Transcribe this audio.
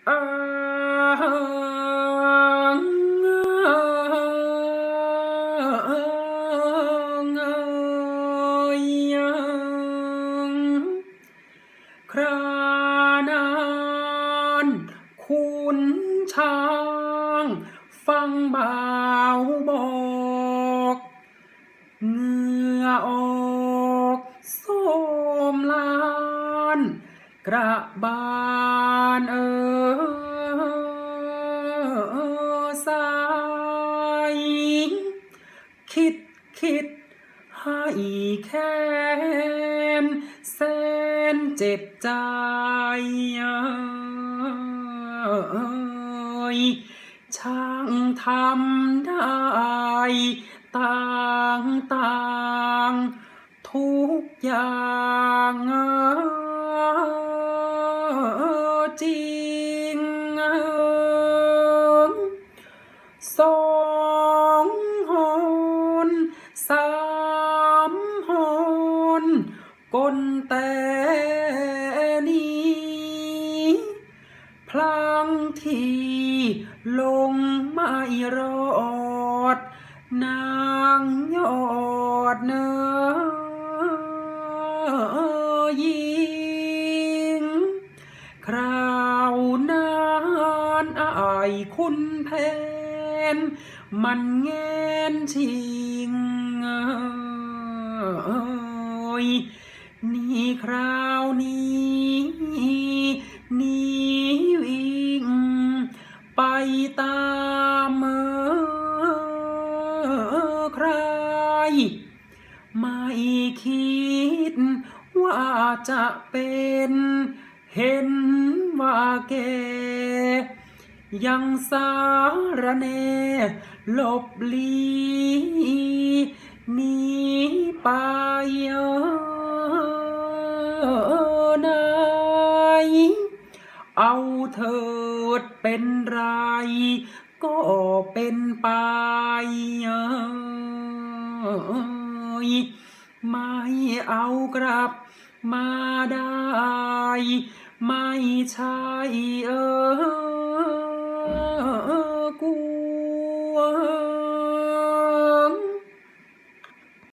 อ้างเอยครานั้นคุณช้างฟังบ่าวบอกเหงื่อออกโสมลานกระบาลสายคิดให้แค้นแสนเจ็บใจช่างทำได้ต่างทุกอย่างจริงสองหนสามหนกลแต่นี้พลางที่ลงไม่รอดนางยอดเนื้อยิงคราวนั้นอายคุณแผนมันแงนชิงนี่คราวนี้นี่วิ่งไปตามใครไม่คิดว่าจะเป็นเห็นว่าแกยังสารแนหลบลีหนีไปไหนเอาเถิดเป็นไรก็เป็นไปไม่เอากลับมาได้ไม่ใช่กู